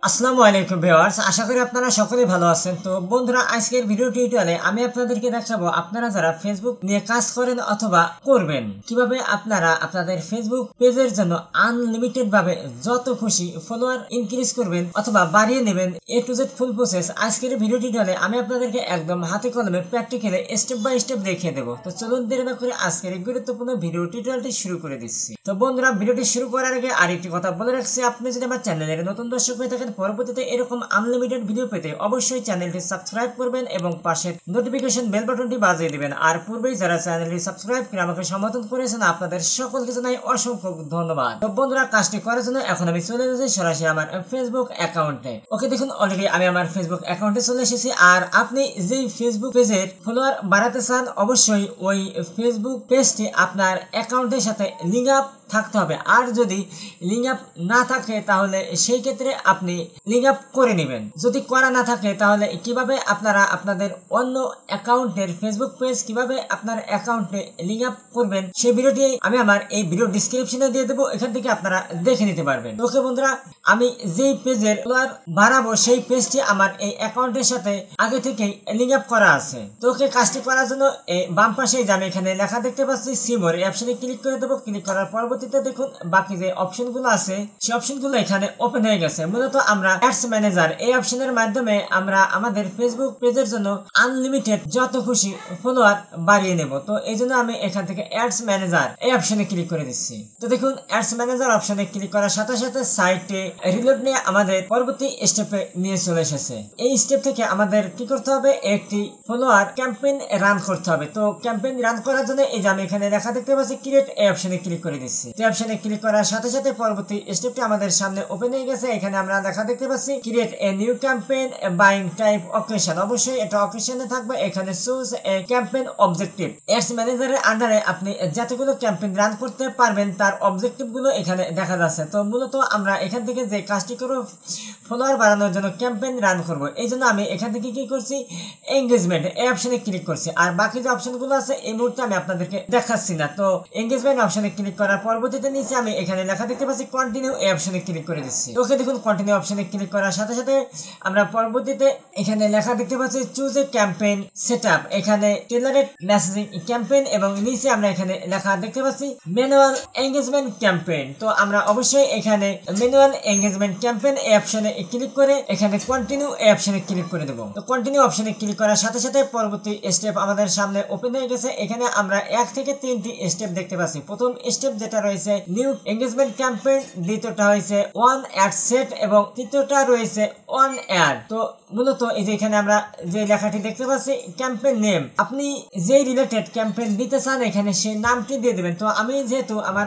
আসসালামু আলাইকুম ভিউয়ার্স, আশা করি আপনারা সকলেই ভালো আছেন। তো বন্ধুরা, আজকের ভিডিও টিউটোরিয়ালে আমি আপনাদেরকে দেখাবো আপনারা যারা ফেসবুক নিয়ে কাজ করেন অথবা করবেন কিভাবে আপনারা আপনাদের ফেসবুক পেজের জন্য আনলিমিটেড ভাবে যত খুশি ফলোয়ার ইনক্রিজ করবেন অথবা বাড়িয়ে নেবেন, এ টু জেড ফুল প্রসেস আজকের ভিডিও টিউটোরিয়ালে আমি আপনাদেরকে একদম হাতে কলমে প্র্যাকটিক্যালি স্টেপ বাই স্টেপ দেখিয়ে দেবো। তো চলুন দেরি না করে আজকের এই গুরুত্বপূর্ণ ভিডিও টিউটোরিয়ালটি শুরু করে দিচ্ছি। তো বন্ধুরা, ভিডিওটি শুরু করার আগে আরেকটি কথা বলে রাখছি, আপনি যদি আমার চ্যানেলের নতুন দর্শক হয়ে থাকেন, পরবর্তীতে এরকম আনলিমিটেড ভিডিও পেতে অবশ্যই চ্যানেলটি সাবস্ক্রাইব করবেন এবং পাশের নোটিফিকেশন বেল বাটনটি বাজিয়ে দিবেন। আর পূর্বেই যারা চ্যানেলটি সাবস্ক্রাইব করে আমাকে সমর্থন করেছেন, আপনাদের সকলকে জানাই অসংখ্য ধন্যবাদ। তো বন্ধুরা, কাজটি করার জন্য এখন আমি চলে যাচ্ছি সরাসরি আমার ফেসবুক অ্যাকাউন্টে। ওকে, দেখুন অলরেডি আমি আমার ফেসবুক অ্যাকাউন্টে চলে এসেছি। আর আপনি যেই ফেসবুক পেজের ফলোয়ার বাড়াতে চান, অবশ্যই ওই ফেসবুক পেজটি আপনার অ্যাকাউন্টের সাথে লিঙ্ক আপ থাকতে হবে। আর যদি লিঙ্ক আপ না থাকে তাহলে সেই ক্ষেত্রে আপনি লিঙ্ক আপ করে নেবেন। যদি করা না থাকে তাহলে কিভাবে আপনারা আপনাদের অন্য অ্যাকাউন্টের ফেসবুক পেজ কিভাবে আপনার অ্যাকাউন্টে লিঙ্ক আপ করবেন সেই ভিডিওটি আমি আমার এই ভিডিও ডিসক্রিপশনে দিয়ে দেবো, এখান থেকে আপনারা দেখে নিতে পারবেন। ওকে বন্ধুরা, আমি যেই পেজের ফলোয়ার বাড়াবো সেই পেজটি আমার এই অ্যাকাউন্টের সাথে আগে থেকেই লিঙ্ক আপ করা আছে। তো ওকে, কাজটি করার জন্য এই বাম পাশে যে আমি এখানে লেখা দেখতে পাচ্ছি সিমোর, এই অপশনে ক্লিক করে দেবো। ক্লিক করার পরবর্তীতে দেখুন বাকি যে অপশনগুলো আছে সেই অপশনগুলো এখানে ওপেন হয়ে গেছে। মূলত আমরা অ্যাডস ম্যানেজার এই অপশনের মাধ্যমে আমরা আমাদের ফেসবুক পেজের জন্য আনলিমিটেড যত খুশি ফলোয়ার বাড়িয়ে নেব। তো এই জন্য আমি এখান থেকে অ্যাডস ম্যানেজার এই অপশনে ক্লিক করে দিচ্ছি। তো দেখুন অ্যাডস ম্যানেজার অপশনে ক্লিক করার সাথে সাথে সাইটে রিলোড নিয়ে আমাদের পরবর্তী স্টেপে নিয়ে চলে এসেছে। এই স্টেপ থেকে আমাদের কি করতে হবে, একটি ফলোয়ার ক্যাম্পেইন রান করতে হবে। তো ক্যাম্পেইন রান করার জন্য এই যে আমি এখানে লেখা দেখতে পাচ্ছি ক্রিয়েট এই অপশনে ক্লিক করে দিচ্ছি। এই অপশনে ক্লিক করার সাথে সাথে পরবর্তী স্টেপটি আমাদের সামনে ওপেন হয়ে গেছে। এখানে আমরা লেখা দেখতে পাচ্ছি create a new campaign buying type occasion, অবশ্যই এটা অকেশনে থাকবে। এখানে চুজ এ ক্যাম্পেইন অবজেক্টিভ। অ্যাডস ম্যানেজারের আন্ডারে আপনি যতগুলো ক্যাম্পেইন রান করতে পারবেন তার অবজেক্টিভ গুলো এখানে দেখা যাচ্ছে। তো মূলত আমরা এখান থেকে যে কাজটি করব ফলোয়ার বাড়ানোর জন্য ক্যাম্পেইন রান করব, এই জন্য আমি এখান থেকে কি করছি, এঙ্গেজমেন্ট এই অপশনে ক্লিক করছি। আর বাকি যে অপশনগুলো আছে এই মুহূর্তে আমি আপনাদেরকে দেখাচ্ছি না। তো এঙ্গেজমেন্ট অপশনে ক্লিক করার পরবর্তীতে নিচে আমি এখানে লেখা দেখতে পাচ্ছি কন্টিনিউ এই অপশনে ক্লিক করে দিচ্ছি। ওকে, দেখুন কন্টিনিউ অপশনে ক্লিক করার সাথে সাথে আমরা পরবর্তীতে এখানে লেখা দেখতে পাচ্ছি চুজ এ ক্যাম্পেইন সেটআপ, এখানে টেলারেড মেসেজিং ক্যাম্পেইন এবং নিচে আমরা এখানে লেখা দেখতে পাচ্ছি ম্যানুয়াল এঙ্গেজমেন্ট ক্যাম্পেইন। তো আমরা অবশ্যই এখানে ম্যানুয়াল এঙ্গেজমেন্ট ক্যাম্পেইন এই অপশনে ক্লিক করে এখানে কন্টিনিউ এই অপশনে ক্লিক করে দেব। তো কন্টিনিউ অপশনে ক্লিক করার সাথে সাথে পরবর্তী স্টেপ আমাদের সামনে ওপেন হয়ে গেছে। এখানে আমরা 1 থেকে 3টি স্টেপ দেখতে পাচ্ছি। প্রথম স্টেপ যেটা রয়েছে নিউ এঙ্গেজমেন্ট ক্যাম্পেইন, দ্বিতীয়টা হয়েছে ওয়ান অ্যাড সেট এবং তৃতীয়টা রয়েছে অন অ্যাড। তো মূলত এই যে এখানে আমরা যে লেখাটি দেখতে পাচ্ছি ক্যাম্পেইন নেম, আপনি যে রিলেটেড ক্যাম্পেইন দিতে চান এখানে সেই নামটি দিয়ে দেবেন। তো আমি যেহেতু আমার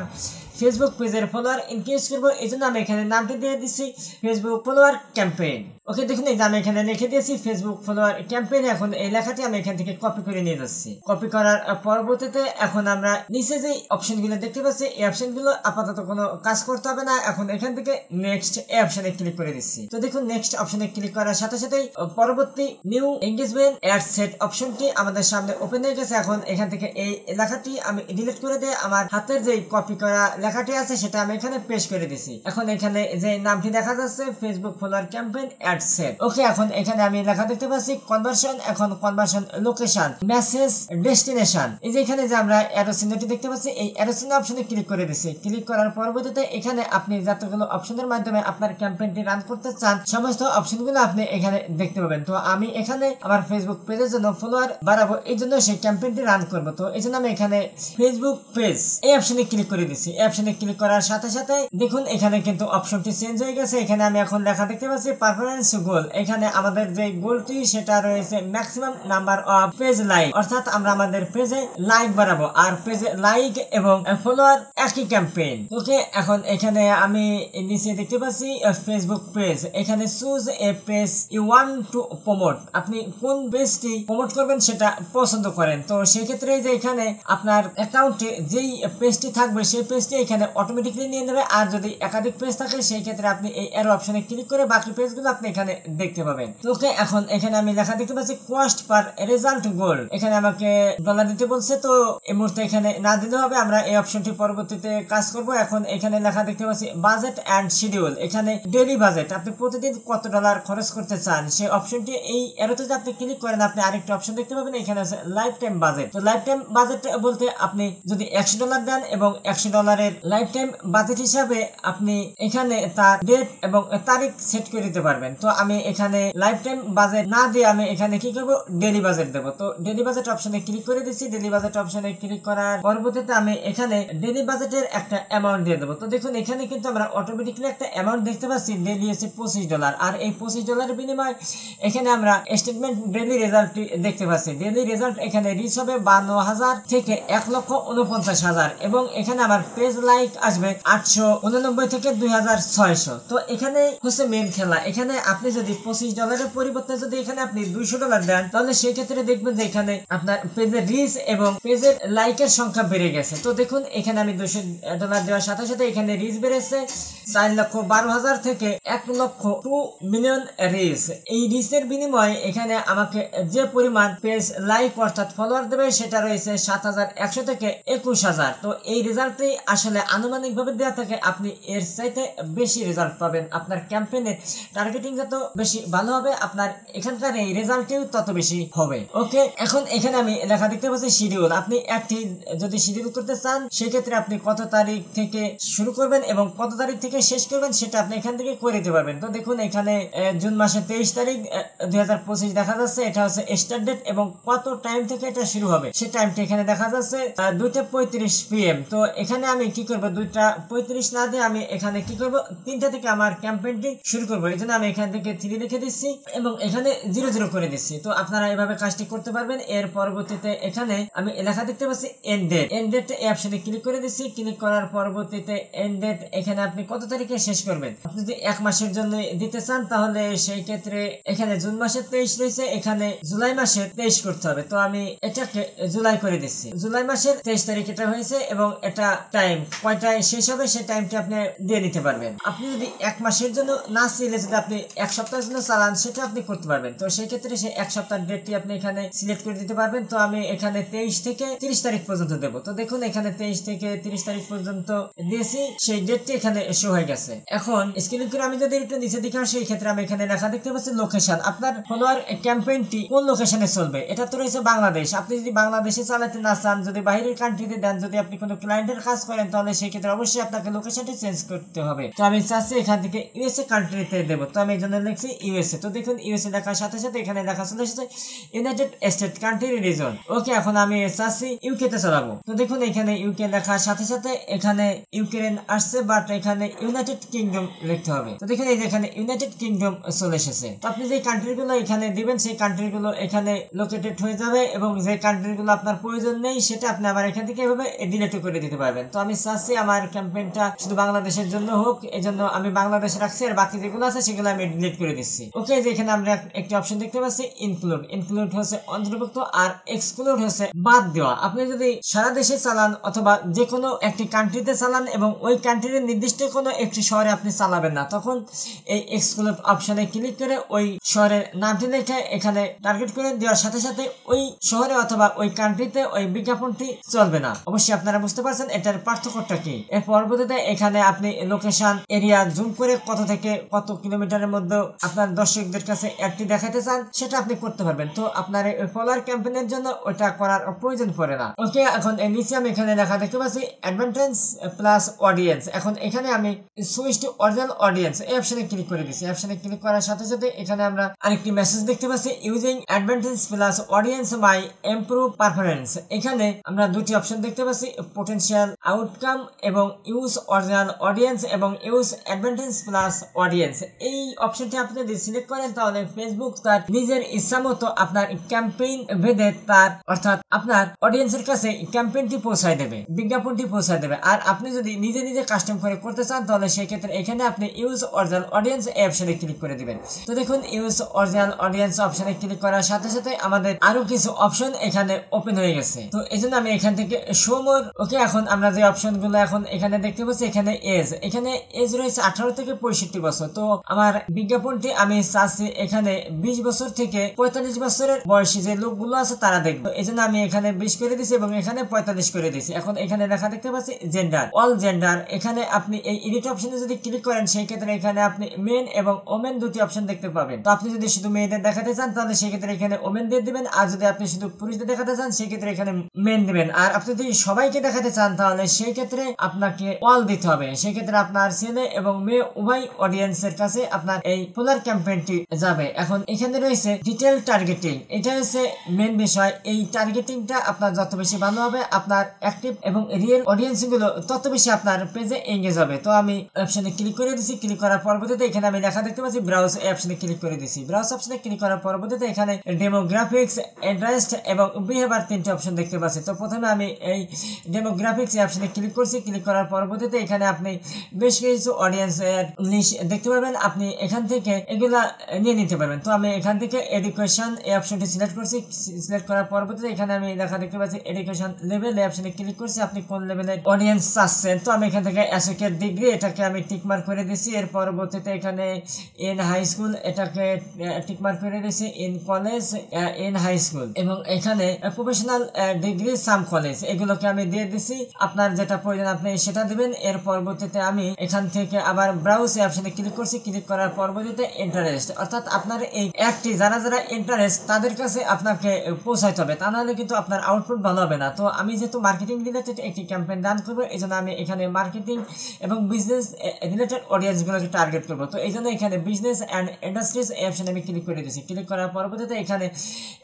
ফেসবুক পেজের ফলোয়ার ইনক্রিজ করবো এই জন্য আমি এখানে নামটি দিয়ে দিচ্ছি ফেসবুক ফলোয়ার ক্যাম্পেইন। ওকে, দেখুন এই যে আমি এখানে লিখে দিয়েছি ফেসবুক ফলোয়ার ক্যাম্পেইন। এখন এই লেখাটি আমি এখান থেকে কপি করে নিয়ে যাচ্ছি। কপি করার পরবর্তীতে এখন আমরা নিচে যে অপশনগুলো দেখতে পাচ্ছি এই অপশনগুলো আপাতত কোনো কাজ করতে হবে না। এখন এখান থেকে নেক্সট এই অপশনে ক্লিক করে দিচ্ছি। তো দেখুন নেক্সট অপশনে ক্লিক করার সাথে সাথেই পরবর্তী নিউ এঙ্গেজমেন্ট অ্যাড সেট অপশনটি আমাদের সামনে ওপেন হয়ে গেছে। এখন এখান থেকে এই লেখাটি আমি ডিলিট করে দিয়ে আমার হাতের যে কপি করা লেখাটি আছে সেটা আমি এখানে পেস্ট করে দিছি। এখন এখানে যে নামটি দেখা যাচ্ছে Facebook follower campaign ad set. Okay, এখন এখানে আমি লেখা দেখতে পাচ্ছি কনভার্সন, এখন কনভার্সন লোকেশন মেসেজ ডেস্টিনেশন। এই যে এখানে যে আমরা অ্যারো চিহ্নটি দেখতে পাচ্ছি এই অ্যারো চিহ্ন অপশনে ক্লিক করে দিছি। ক্লিক করার পরবর্তীতে এখানে আপনি যতগুলো অপশনের মাধ্যমে আপনার ক্যাম্পেইনটি রান করতে চান সমস্ত অপশনগুলো আপনি এখানে দেখতে পাবেন। তো আমি এখানে আমার ফেসবুক পেজের জন্য ফলোয়ার বাড়াবো, এই জন্য সেই ক্যাম্পেইনটি রান করবো। তো এই জন্য আমি এখানে ফেসবুক পেজ এই অপশনে ক্লিক করে দিচ্ছি। এই অপশনে ক্লিক করার সাথে সাথে দেখুন এখানে কিন্তু অপশনটি চেঞ্জ হয়ে গেছে। এখানে আমি এখন লেখা দেখতে পাচ্ছি পারফরম্যান্স গোল। এখানে আমাদের যে গোলটি সেটা রয়েছে maximum number of page like, অর্থাৎ আমরা আমাদের পেজে লাইক বাড়াবো। আর পেজে লাইক এবং ফলোয়ার একই ক্যাম্পেইন। ওকে, এখন এখানে আমি নিচে দেখতে পাচ্ছি ফেসবুক পেজ, এখানে choose a page you want to promote, আপনি কোন পেজটি প্রমোট করবেন সেটা পছন্দ করেন। তো সেই ক্ষেত্রে যে এখানে আপনার অ্যাকাউন্টে যেই পেজটি থাকবে সেই পেজটি এখানে অটোমেটিকলি নিয়ে নেবে। আর যদি একাধিক পেজ থাকে সেই ক্ষেত্রে আপনি এই অ্যারো অপশনে ক্লিক করে বাকি পেজগুলো আপনি এখানে দেখতে পাবেন। তো ওকে, এখন এখানে আমি লেখা দেখতে পাচ্ছি কস্ট পার রেজাল্ট গোল। এখানে আমাকে ডলার দিতে বলছে, তো এই মুহূর্তে এখানে না দিলে হবে, আমরা এই অপশনটি পরবর্তীতে কাজ করব। এখন এখানে লেখা দেখতে পাচ্ছি বাজেট এন্ড শিডিউল। এখানে ডেইলি বাজেট, আপনি প্রতিদিন কত ডলার খরচ করতে চান সেই অপশনটি এই অ্যারোতে যদি আপনি ক্লিক করেন আপনি আরেকটা অপশন দেখতে পাবেন, এখানে আছে লাইফ টাইম বাজেট। তো লাইফ টাইম বাজেট বলতে আপনি যদি $100 দেন এবং $100 লাইফ টাইম বাজেট হিসাবে আপনি এখানে তার ডেট এবং তারিখ সেট করে দিতে পারবেন। তো আমি এখানে লাইফ টাইম বাজেট না দিয়ে আমি এখানে কি করব, ডেইলি বাজেট দেবো। তো ডেইলি বাজেট অপশনে ক্লিক করে দিচ্ছি। ডেইলি বাজেট অপশনে ক্লিক করার পরবর্তীতে আমি এখানে ডেইলি বাজেটের একটা অ্যামাউন্ট দিয়ে দেবো। তো দেখুন এখানে কিন্তু আমরা অটোমেটিকলি একটা অ্যামাউন্ট দেখতে পাচ্ছি, ডেইলি আছে $25। আর এই $25 বিনিময়ে এখানে আমরা স্টেটমেন্ট ডেইলি রেজাল্ট দেখতে পাচ্ছি। ডেইলি রেজাল্ট এখানে রিচ হবে 52,000 থেকে 1,49,000 এবং এখানে আমার পেজ লাইক আসবে 889 থেকে 2,600। তো এখানে হচ্ছে মেন খেলা। এখানে আপনি যদি $25 পরিবর্তে যদি এখানে আপনি $200 দেন তাহলে সেই ক্ষেত্রে দেখবেন যে এখানে আপনার পেজের রিচ এবং পেজের লাইকের সংখ্যা বেড়ে গেছে। তো দেখুন এখানে আমি $200 দেওয়ার সাথে সাথে এখানে রিচ বেড়েছে 4,12,000 থেকে 1,02 মিলিয়ন রিচ। এই রিচের বিনিময়ে এখানে আমাকে যে পরিমাণ পেজ লাইক অর্থাৎ ফলোয়ার দেবে সেটা রয়েছে 7,100 থেকে 21,000। তো এই রেজাল্টটি আসলে আনুমানিকভাবে দেওয়া থাকে, আপনি এর চাইতে বেশি রেজাল্ট পাবেন। আপনার ক্যাম্পেইনের টার্গেটিং যত বেশি ভালো হবে আপনার এখানকার এই রেজাল্টটিও তত বেশি হবে। ওকে, এখন এখানে আমি লেখা দেখতে পাচ্ছি শিডিউল। আপনি একটি যদি শিডিউল করতে চান সেক্ষেত্রে আপনি কত তারিখ থেকে শুরু করবেন এবং কত তারিখ থেকে শেষ করবেন সেটা আপনি এখান থেকে করে দিতে পারবেন। তো দেখুন এখানে জুন মাসের 23 তারিখ 2025 দেখা যাচ্ছে, এটা হচ্ছে স্টার্ট ডেট এবং কত টাইম থেকে এটা শুরু হবে সেই টাইমটা এখানে দেখা যাচ্ছে 2:35 PM। তো এখানে আমি কি করব, 2:35 না দিয়ে আমি এখানে কি করব, 3টা থেকে আমার ক্যাম্পেইনটি শুরু করব। এই জন্য আমি এখান থেকে 3 লিখে দিচ্ছি এবং এখানে 00 করে দিচ্ছি। তো আপনারা এভাবে কাজটি করতে পারবেন। এর পরবর্তীতে এখানে আমি লেখা দেখতে পাচ্ছি এন্ড ডেট। এন্ড ডেট এই অপশনে ক্লিক করে দিচ্ছি। ক্লিক করার পরবর্তীতে এন্ড ডেট এখানে আপনি কত তারিখে শেষ করবেন। আপনি যদি 1 মাসের জন্য দিতে চান তাহলে সেই ক্ষেত্রে এখানে জুন মাসের 23 রয়েছে, এখানে জুলাই মাসের 23 করতে হবে। তো আমি এটাকে জুলাই করে দিচ্ছি। জুলাই মাসের 23 তারিখ এটা হয়েছে এবং এটা টাইম কয়টায় শেষ হবে সেই টাইমটি আপনি দিয়ে নিতে পারবেন। আপনি যদি 1 মাসের জন্য না চাইলে যদি আপনি 1 সপ্তাহের জন্য চালান সেটা আপনি করতে পারবেন। তো সেই ক্ষেত্রে সেই 1 সপ্তাহের ডেটটি আপনি এখানে সিলেক্ট করে দিতে পারবেন। তো আমি এখানে 23 থেকে 30 তারিখ পর্যন্ত দেব। তো দেখুন এখানে 23 থেকে 30 তারিখ পর্যন্ত দিয়েছি, সেই ডেটটি এখানে শো হয়ে গেছে। এখন স্ক্রিন করে আমি যদি একটু নিচে দিকে আসি, এই ক্ষেত্রে আমি এখানে লেখা দেখতে পাচ্ছি লোকেশন। আপনার ফলোয়ার ক্যাম্পেইনটি কোন লোকেশনে চলবে, এটা তো রয়েছে বাংলাদেশ। আপনি যদি বাংলাদেশে চালাতে না চান, যদি বাইরের কান্ট্রিতে দেন, যদি আপনি কোনো ক্লায়েন্টের কাজ করেন তাহলে সেই ক্ষেত্রে অবশ্যই আপনাকে লোকেশনটি চেঞ্জ করতে হবে। তো আমি চাচ্ছি এখান থেকে ইউএসএ কান্ট্রিতে দেবো। তো আমি এই জন্য লিখছি ইউএসএ। তো দেখুন ইউএসএ লেখার সাথে সাথে এখানে লেখা চলে এসেছে ইউনাইটেড স্টেট কান্ট্রি রিজন। ওকে, এখন আমি চাচ্ছি ইউকে তে চালাবো। তো দেখুন এখানে ইউকে লেখার সাথে সাথে এখানে ইউক্রেন আসছে, বাট এখানে ইউনাইটেড কিংডম লিখতে হবে। তো দেখুন এই যে এখানে ইউনাইটেড কিংডম চলে এসেছে। তো আপনি যে কান্ট্রিগুলো এখানে দিবেন সেই কান্ট্রিগুলো এখানে লোকেটেড হয়ে যাবে এবং যে কান্ট্রিগুলো আপনার প্রয়োজন নেই সেটা আপনি আবার এখান থেকে এভাবে ডিলিট করে দিতে পারবেন। তো আমি চাচ্ছি আমার ক্যাম্পেইনটা শুধু বাংলাদেশের জন্য হোক, এজন্য আমি বাংলাদেশ রাখছি আর বাকি যেগুলো আছে সেগুলো আমি ডিলিট করে দিচ্ছি। ওকে, যে এখানে আমরা একটি অপশন দেখতে পাচ্ছি ইনক্লুড। ইনক্লুড হচ্ছে অন্তর্ভুক্ত আর এক্সক্লুড হচ্ছে বাদ দেওয়া। আপনি যদি সারা দেশে চালান অথবা যে কোনো একটি কান্ট্রিতে চালান এবং ওই কান্ট্রির নির্দিষ্ট কোনো একটি শহরে আপনি চালাবেন না, তখন এই এক্সক্লুড অপশনে ক্লিক করে ওই শহরের নামটি লিখে এখানে টার্গেট করে দেওয়ার সাথে সাথে ওই শহরে অথবা ওই কান্ট্রিতে ওই বিজ্ঞাপনটি চলবে না। অবশ্যই আপনারা বুঝতে পারছেন এটার পার্থক্যটা কি। এর পরবর্তীতে এখানে আপনি লোকেশন এরিয়া জুম করে কত থেকে কত কিলোমিটারের মধ্যে আপনার দর্শকদের কাছে অ্যাডটি দেখাতে চান সেটা আপনি করতে পারবেন। তো আপনার ফলোয়ার ক্যাম্পেইনের জন্য ওটা করার প্রয়োজন পড়ে না। ওকে, এখন নিচে আমি এখানে লেখা দেখতে পাচ্ছি অ্যাডভান্টেজ প্লাস অডিয়েন্স। এখন এখানে আমি সুইচ টু অরিজিনাল অডিয়েন্স এই অপশনে ক্লিক করে দিচ্ছি। অপশনে ক্লিক করার সাথে সাথে এখানে আমরা আরেকটি মেসেজ দেখতে পাচ্ছি ইউজিং অ্যাডভান্টেজ প্লাস অডিয়েন্স মাই ইমপ্রুভ পারফরম্যান্স। এখানে আমরা দুটি অপশন দেখতে পাচ্ছি পটেনশিয়াল আউটকাম এবং ইউজ অরিজিনাল অডিয়েন্স এবং ইউজ অ্যাডভান্টেজ প্লাস অডিয়েন্স। এই অপশনটি আপনি যদি সিলেক্ট করেন তাহলে ফেসবুক তার নিজের ইচ্ছা মতো আপনার ক্যাম্পেইন ভেদে তার অর্থাৎ আপনার অডিয়েন্সের কাছে ক্যাম্পেইনটি পৌঁছায় দেবে, বিজ্ঞাপনটি পৌঁছায় দেবে। আর আপনি যদি নিজে নিজে কাস্টম করে করতে চান তাহলে সেই ক্ষেত্রে এখানে আপনি ইউজ অরিজিনাল অডিয়েন্স এই অপশনে ক্লিক করে দিবেন। তো দেখুন ইউজ অরিজিনাল অডিয়েন্স অপশনে ক্লিক করার সাথে সাথে আমাদের আরো কিছু অপশন এখানে ওপেন হয়ে গেছে। তো এই জন্য আমি এখান থেকে শো মোর। ওকে, এখন আমরা যে অপশন অপশনগুলো এখন এখানে দেখতে পাচ্ছি। এখানে এজ রয়েছে 18 থেকে 65 বছর। তো আমার বিজ্ঞাপনটি আমি চাচ্ছি এখানে 20 বছর থেকে 45 বছরের বয়সী যে লোকগুলো আছে তারা দেখবো, এই জন্য আমি এখানে 20 করে দিছি এবং এখানে 45 করে দিছি। এখন এখানে লেখা দেখতে পাচ্ছি জেন্ডার, অল জেন্ডার। এখানে আপনি এই এডিট অপশনে যদি ক্লিক করেন সেই ক্ষেত্রে এখানে আপনি মেন এবং ওমেন দুটি অপশন দেখতে পাবেন। তো আপনি যদি শুধু মেয়েদের দেখাতে চান তাহলে সেই ক্ষেত্রে এখানে ওমেন দিয়ে দিবেন, আর যদি আপনি শুধু পুরুষদের দেখাতে চান সেই ক্ষেত্রে এখানে মেন দিবেন। আর আপনি যদি সবাইকে দেখাতে চান তাহলে সেই ক্ষেত্রে আপনাকে অল দিতে হবে। সেই ক্ষেত্রে আপনার ছেলে এবং মেয়ে উভয় অডিয়েন্সের কাছে আপনার এই পোলার ক্যাম্পেইনটি যাবে। এখন এখানে রয়েছে ডিটেল টার্গেটিং, এটা হচ্ছে মেন বিষয়। এই টার্গেটিংটা আপনার যত বেশি ভালো হবে, আপনার অ্যাক্টিভ এবং রিয়েল অডিয়েন্স গুলো তত বেশি আপনার পেজে এঙ্গেজ হবে। তো আমি অপশনে ক্লিক করে দিছি। ক্লিক করার পরবর্তীতে এখানে আমি লেখা দেখতে পাচ্ছি ব্রাউজ, এই অপশনে ক্লিক করে দিছি। ব্রাউজ অপশনে ক্লিক করার পরবর্তীতে এখানে ডেমোগ্রাফিক্স, ইন্টারেস্ট এবং বিহেভিয়ার তিনটি অপশন দেখতে পাচ্ছি। তো প্রথমে আমি এই ডেমোগ্রাফিক্স এই অপশনে ক্লিক করছি। ক্লিক করার পরবর্তীতে এখানে আপনি বেশ কিছু অডিয়েন্স লিস্ট দেখতে পাবেন, আপনি এখান থেকে এগুলা নিয়ে নিতে পারবেন। তো আমি এখান থেকে এডুকেশন এই অপশনটি সিলেক্ট করছি। সিলেক্ট করার পরবর্তীতে এখানে আমি লেখা দেখতে পাচ্ছি এডুকেশন লেভেল, এই অপশনে ক্লিক করছি। আপনি কোন লেভেলের অডিয়েন্স চাচ্ছেন, তো আমি এখান থেকে অ্যাসোসিয়েট ডিগ্রি এটাকে আমি টিক মার্ক করে দিছি। এর পরবর্তীতে এখানে ইন হাই স্কুল এটাকে টিক মার্ক করে দিছি, in college, in high school, এবং এখানে প্রফেশনাল ডিগ্রি সাম কলেজ এগুলোকে আমি দিয়ে দিছি। আপনার যেটা প্রয়োজন আপনি সেটা দিবেন। এর পরবর্তীতে আমি এখান থেকে আবার ব্রাউজ এই অপশনে ক্লিক করছি। ক্লিক করার পরবর্তীতে ইন্টারেস্ট, অর্থাৎ আপনার এই অ্যাডটি যারা যারা ইন্টারেস্ট তাদের কাছে আপনাকে পৌঁছাইতে হবে, তা নাহলে কিন্তু আপনার আউটপুট ভালো হবে না। তো আমি যেহেতু মার্কেটিং রিলেটেড একটি ক্যাম্পেইন রান করবো, এই জন্য আমি এখানে মার্কেটিং এবং বিজনেস রিলেটেড অডিয়েন্স গুলোকে টার্গেট করবো। তো এই জন্য এখানে বিজনেস অ্যান্ড ইন্ডাস্ট্রিজ এই অপশনে আমি ক্লিক করে দিয়েছি। ক্লিক করার পরবর্তীতে এখানে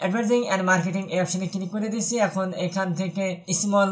অ্যাডভার্টাইজিং অ্যান্ড মার্কেটিং এই অপশনে ক্লিক করে দিয়েছি। এখন এখান থেকে স্মল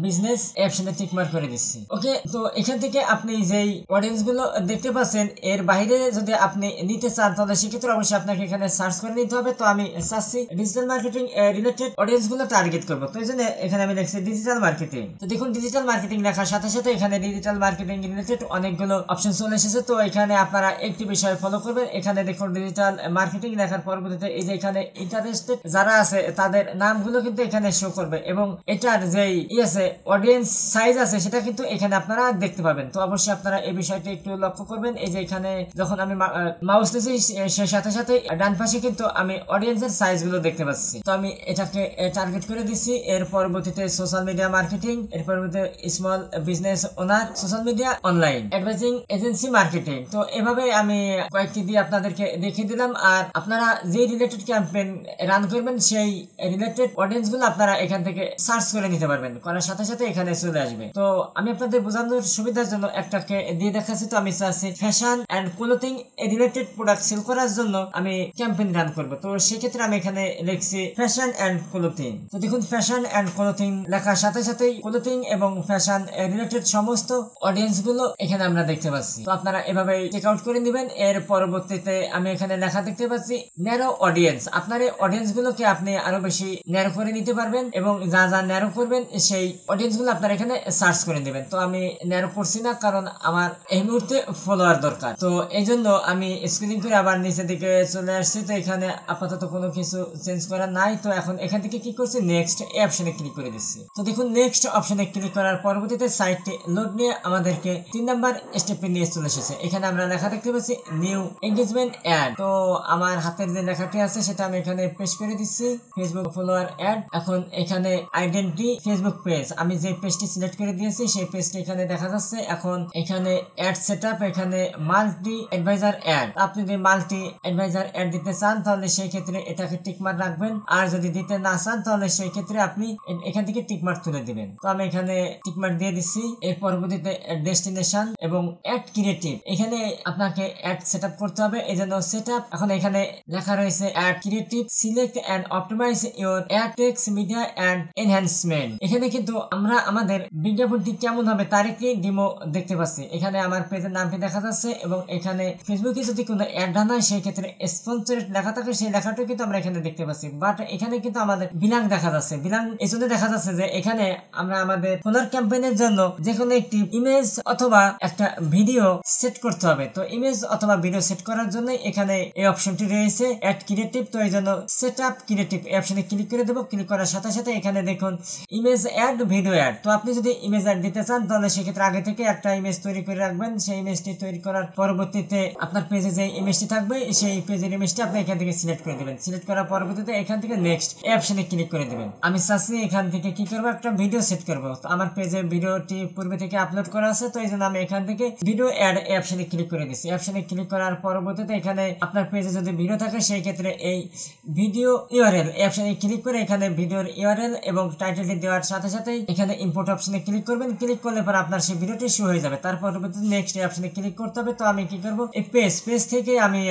বিজনেস এই অপশনে টিক মার্ক করে দিচ্ছি। ওকে, তো এখান থেকে আপনি যেই অডিয়েন্স গুলো দেখতে পাচ্ছেন এর বাইরে যদি আপনি নিতে চান তাহলে সেক্ষেত্রে অবশ্যই আপনাকে এখানে সার্চ করে নিতে হবে। তো আমি চাচ্ছি ডিজিটাল মার্কেটিং রিলেটেড অডিয়েন্স গুলো টার্গেট করবো, তো এই জন্য এখানে আমি লিখছি ডিজিটাল মার্কেটিং। তো দেখুন ডিজিটাল মার্কেটিং লেখার সাথে সাথে এখানে ডিজিটাল মার্কেটিং রিলেটেড অনেকগুলো অপশন চলে এসেছে। তো এখানে আপনারা একটি বিষয় ফলো করবেন। এখানে দেখুন ডিজিটাল মার্কেটিং লেখার পরবর্তীতে এই যে এখানে ইন্টারেস্টেড যারা আছে তাদের নামগুলো কিন্তু এখানে শো করবে, এবং এটার যেই আছে অডিয়েন্স সাইজ আছে সেটা কিন্তু এখানে আপনারা দেখতে পাবেন। তো অবশ্যই আপনারা এই বিষয়টি একটু লক্ষ্য করবেন। এই যে এখানে যখন আমি মাউস দিয়েছি সে সাথে সাথে ডান পাশে কিন্তু আমি অডিয়েন্সের সাইজ গুলো দেখতে পাচ্ছি। তো আমি এটাকে টার্গেট করে দিচ্ছি। এর পরবর্তীতে সোশ্যাল মিডিয়া মার্কেটিং, এর পরবর্তীতে small business owner, social media online, advertising agency marketing. তো এভাবে আমি কয়েকটি দিয়ে আপনাদেরকে দেখিয়ে দিলাম। আর আপনারা যে রিলেটেড ক্যাম্পেইন রান করবেন সেই রিলেটেড অডিয়েন্স গুলো আপনারা এখান থেকে সার্চ করে নিতে পারবেন, করার সাথে সাথে এখানে চলে আসবে। তো আমি আপনাদের বোঝানোর সুবিধার জন্য একটাকে দিয়ে দেখাচ্ছি। তো আমি চাচ্ছি fashion and clothing related product sell করার জন্য আমি ক্যাম্পেইন রান করবো। তো সেক্ষেত্রে আমি এখানে লিখছি ফ্যাশন অ্যান্ড ক্লোথিং। তো দেখুন ফ্যাশন অ্যান্ড ক্লোথিং লেখার সাথে সাথেই ক্লোথিং এবং ফ্যাশন রিলেটেড সমস্ত অডিয়েন্স গুলো এখানে আমরা দেখতে পাচ্ছি। তো আপনারা এভাবে চেক আউট করে নেবেন। এর পরবর্তীতে আমি এখানে লেখা দেখতে পাচ্ছি ন্যারো অডিয়েন্স। আপনার এই অডিয়েন্স গুলোকে আপনি আরো বেশি ন্যারো করে নিতে পারবেন, এবং যা যা ন্যারো করবেন সেই অডিয়েন্স গুলো আপনারা এখানে সার্চ করে নেবেন। তো আমি ন্যারো করছি না, কারণ আমার এই মুহূর্তে ফলোয়ার দরকার। তো এই জন্য আমি স্ক্রিন করে আবার নিচের দিকে চলে আসছি। তো এখানে আপাতত কোনো কিছু চেঞ্জ করা নাই। তো এখন এখান থেকে কি করছি, নেক্সট এই অপশনে ক্লিক করে দিচ্ছি। তো দেখুন নেক্সট অপশনে ক্লিক করার পরবর্তীতে সাইটটি লোড নিয়ে আমাদেরকে 3 নাম্বার স্টেপে নিয়ে চলে এসেছে। এখানে আমরা লেখা দেখতে পাচ্ছি নিউ এঙ্গেজমেন্ট অ্যাড। তো আমার হাতের যে লেখাটি আছে সেটা আমি এখানে পেস্ট করে দিচ্ছি, ফেসবুক ফলোয়ার অ্যাড। এখন এখানে আইডেন্টি ফেসবুক পেজ, আমি যে পেজটি সিলেক্ট করে দিয়েছি সেই পেজটি এখানে দেখা যাচ্ছে। এখন এখানে অ্যাড সেটআপ, এখানে মাল্টি অ্যাডভাইজার অ্যাড। আপনি যদি মাল্টি অ্যাডভাইজার অ্যাড দিতে চান তাহলে সেই ক্ষেত্রে এটাকে টিকমার্ক রাখবেন, আর যদি দিতে না চান তাহলে সেই ক্ষেত্রে আপনি এখান থেকে টিকমার্ক তুলে দিবেন। তো আমি এখানে টিকমার্ক দিয়ে দিচ্ছি। এর পরবর্তীতে ডেস্টিনেশন এবং অ্যাড ক্রিয়েটিভ, এখানে আপনাকে অ্যাড সেটআপ করতে হবে, এই জন্য সেটআপ। এখন এখানে লেখা রয়েছে ad creative, select and optimise your ad text media and enhancement. এখানে কিন্তু আমরা আমাদের বিজ্ঞাপনটি কেমন হবে তার একটি ডেমো দেখতে পাচ্ছি। এখানে আমার পেজের নামটি দেখা যাচ্ছে, এবং এখানে ফেসবুকে যদি কোনো অ্যাড রান হয় সেই ক্ষেত্রে স্পন্সরেড লেখা থাকে, সেই লেখাটা কিন্তু আমরা এখানে দেখতে পাচ্ছি। বাট এখানে কিন্তু আমাদের বিলাং দেখা যাচ্ছে। বিলাং এই জন্য দেখা যাচ্ছে যে এখানে আমরা আমাদের ফলোয়ার ক্যাম্পেইনের জন্য যে কোনো একটি ইমেজ অথবা একটা ভিডিও সেট করতে হবে। তো ইমেজ অথবা ভিডিও সেট করার জন্য এখানে এই অপশনটি রয়েছে অ্যাড ক্রিয়েটিভ। তো এই জন্য সেট আপ ক্রিয়েটিভ এই অপশনে ক্লিক করে দেবো। ক্লিক করার সাথে সাথে এখানে দেখুন ইমেজ অ্যাড, ভিডিও অ্যাড। তো আপনি যদি যদি ইমেজ অ্যাড দিতে চান তাহলে সেক্ষেত্রে আগে থেকে একটা ইমেজ তৈরি করে রাখবেন। সেই ইমেজটি তৈরি করার পরবর্তীতে আপনার পেজে যে ইমেজটি থাকবে সেই পেজের ইমেজটি আপনি এখান থেকে সিলেক্ট করে দেবেন। সিলেক্ট করার পরবর্তীতে এখান থেকে নেক্সট এই অপশনে ক্লিক করে দেবেন। আমি চাচ্ছি এখান থেকে কি করবো, একটা ভিডিও সেট করবো। তো আমার পেজে ভিডিওটি পূর্বে থেকে আপলোড করা আছে, তো এই জন্য আমি এখান থেকে ভিডিও অ্যাড এই অপশনে ক্লিক করে দিচ্ছি। অপশনে ক্লিক করার পরবর্তীতে এখানে আপনার পেজে যদি ভিডিও থাকে সেই ক্ষেত্রে এই ভিডিও ইউআরএল এই অপশনে ক্লিক করে এখানে ভিডিওর ইউআরএল এবং টাইটেলটি দেওয়ার সাথে সাথেই এখানে ইম্পোর্ট অপশনে ক্লিক করবেন। ক্লিক করলে পর আপনার সেই ভিডিওটি শো হয়ে যাবে। তার পরবর্তীতে নেক্সট এই অপশনে ক্লিক করতে হবে। তো আমি কি করব, এই পেজ থেকে আমি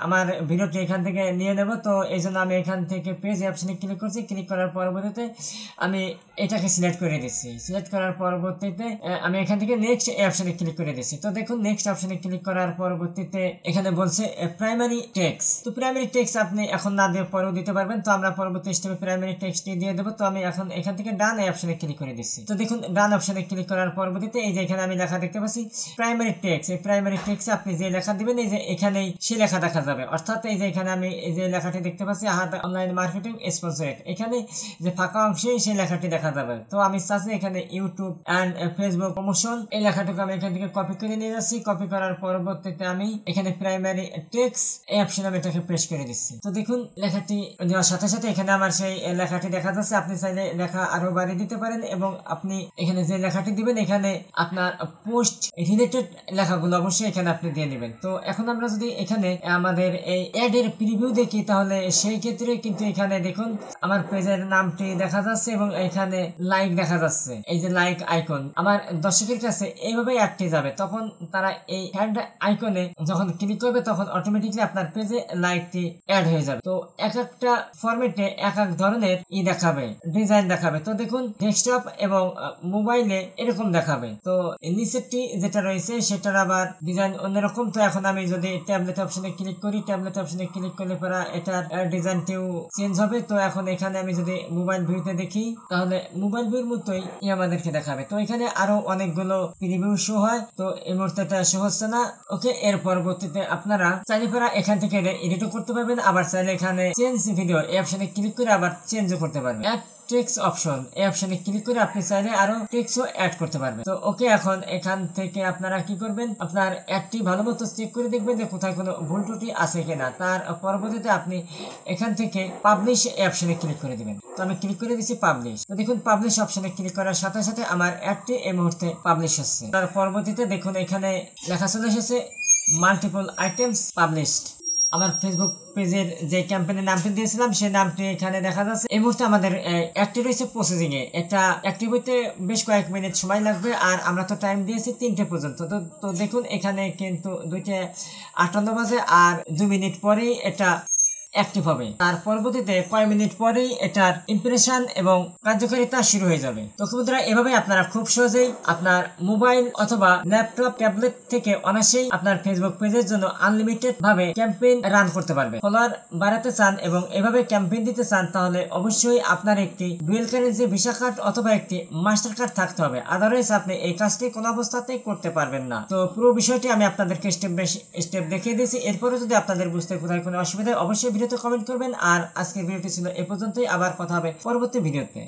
আমার ভিডিওটি এখান থেকে নিয়ে নেব। তো এই জন্য আমি এখান থেকে পেজ অপশনে ক্লিক করছি। ক্লিক করার পরবর্তীতে আমি এটাকে সিলেক্ট করে দিচ্ছি। সিলেক্ট করার পরবর্তীতে আমি এখান থেকে নেক্সট এই অপশনে ক্লিক করে দিচ্ছি। তো দেখুন নেক্সট অপশনে ক্লিক করার পরবর্তীতে এখানে বলছে প্রাইমারি টেক্সট। তো প্রাইমারি টেক্সট আপনি এখন না দিয়ে পরেও দিতে পারবেন। তো আমরা পরবর্তী স্টেপে প্রাইমারি টেক্সট দিয়ে দেবো। তো আমি এখন এখান থেকে ডান এই অপশনে ক্লিক করে দিচ্ছি। তো দেখুন ডান অপশনে ক্লিক করার পরবর্তীতে এই যে এখানে আমি লেখা দেখতে পাচ্ছি প্রাইমারি টেক্সট। এই প্রাইমারি টেক্সটে আপনি যে লেখা দিবেন এই যে এখানেই সেই লেখা দেখা যাবে। অর্থাৎ এই যে এখানে আমি এই যে লেখাটি দেখতে পাচ্ছি অনলাইন মার্কেটিং স্পন্সরেড, এখানে যে ফাঁকা অংশে সেই লেখাটি দেখা যাবে। তো আমি চাচ্ছি এখানে ইউটিউব অ্যান্ড ফেসবুক প্রমোশন এই লেখাটুকু আমি এখান থেকে কপি করে নিয়ে যাচ্ছি। কপি করার পরবর্তীতে আমি এখানে প্রাইমারি টেক্সট এই অপশনে আমি এটাকে পেস্ট করে দিচ্ছি। তো দেখুন লেখাটি দেওয়ার সাথে সাথে এখানে আমার সেই লেখাটি দেখা যাচ্ছে। আপনি চাইলে লেখা আরো বাড়িয়ে দিতে পারেন এবং আপনি এখানে যে লেখাটি দিবেন এখানে আপনার পোস্ট রিলেটেড লেখাগুলো অবশ্যই এখানে আপনি দিয়ে নেবেন। তো এখন আমরা যদি এখানে আমাদের এই অ্যাড এর প্রিভিউ দেখি তাহলে সেই ক্ষেত্রে কিন্তু এখানে দেখুন আমার পেজের নামটি দেখা যাচ্ছে এবং এখানে লাইক দেখা যাচ্ছে। এই যে লাইক আইকন আমার দর্শকের কাছে এইভাবেই অ্যাডটি যাবে। তখন তারা এই হ্যান্ড আইকনে যখন ক্লিক করবে তখন অটোমেটিকলি আপনার পেজে লাইকটি অ্যাড হয়ে যাবে। তো এক একটা ফরম্যাটে এক এক ধরনের দেখাবে, ডিজাইন দেখাবে। তো দেখুন ডেস্কটপ এবং মোবাইলে এরকম দেখাবে। তো নিচেরটি যেটা রয়েছে সেটার আবার ডিজাইন অন্যরকম। তো এখন আমি যদি ট্যাবলেট অপশনে ক্লিক করি, ট্যাবলেট অপশনে ক্লিক করলে পরে এটার ডিজাইনটিও চেঞ্জ হবে। তো এখন এখানে আমি যদি মোবাইল ভিউতে দেখি তাহলে মোবাইল ভিউর মতোই আমাদেরকে দেখাবে। তো এখানে আরো অনেকগুলো প্রিভিউ শো হয়। তো এই মুহূর্তে এটা শো হচ্ছে না। ওকে, এর পরবর্তীতে আপনারা চাইলে পরে এখান থেকে এডিটও করতে পারবেন, আবার চাইলে এখানে চেঞ্জ ভিডিও এই অপশনে ক্লিক করে আবার চেঞ্জও করতে পারবেন। টেক্সট অপশন এই অপশনে ক্লিক করে আপনি চাইলে আরো টেক্সটও অ্যাড করতে পারবেন। তো ওকে, এখন এখান থেকে আপনারা কি করবেন, আপনার অ্যাডটি ভালো মতো চেক করে দেখবেন যে কোথায় কোনো ভুল ত্রুটি আছে কিনা। তার পরবর্তীতে আপনি এখান থেকে পাবলিশ এই অপশনে ক্লিক করে দিবেন। তো আমি ক্লিক করে দিচ্ছি পাবলিশ। তো দেখুন পাবলিশ অপশনে ক্লিক করার সাথে সাথে আমার অ্যাডটি এই মুহূর্তে পাবলিশ হচ্ছে। তার পরবর্তীতে দেখুন এখানে লেখা চলে এসেছে মাল্টিপল আইটেমস পাবলিশড। আমার ফেসবুক পেজের যে ক্যাম্পেইনের নামটি দিয়েছিলাম সেই নামটি এখানে দেখা যাচ্ছে। এই মুহূর্তে আমাদের অ্যাক্টিভ রয়েছে প্রসেসিং এ। এটা অ্যাক্টিভ হইতে বেশ কয়েক মিনিট সময় লাগবে, আর আমরা তো টাইম দিয়েছি 3টে পর্যন্ত। তো দেখুন এখানে কিন্তু 2:58 বাজে আর 2 মিনিট পরেই এটা অ্যাক্টিভ হবে। তার পরবর্তীতে কয়েক মিনিট পরেই এটার ইমপ্রেশন এবং কার্যকারিতা শুরু হয়ে যাবে। তো বন্ধুরা, এভাবে আপনারা খুব সহজেই আপনার মোবাইল অথবা ল্যাপটপ ট্যাবলেট থেকে অনায়াসেই আপনার ফেসবুক পেজের জন্য আনলিমিটেড ভাবে ক্যাম্পেইন রান করতে পারবেন। ফলোয়ার বাড়াতে চান এবং এভাবে ক্যাম্পেইন দিতে চান তাহলে অবশ্যই আপনার একটি ডুয়েল কারেন্সি ভিসা কার্ড অথবা একটি মাস্টার কার্ড থাকতে হবে। আদারওয়াইজ আপনি এই কাজটি কোনো অবস্থাতেই করতে পারবেন না। তো পুরো বিষয়টি আমি আপনাদেরকে স্টেপ বাই স্টেপ দেখিয়ে দিয়েছি। এরপরে যদি আপনাদের বুঝতে কোথায় কোনো অসুবিধা অবশ্যই ভিডিওতে কমেন্ট করবেন। আর আজকের ভিডিওটি ছিল এ পর্যন্তই। আবার কথা হবে পরবর্তী ভিডিওতে।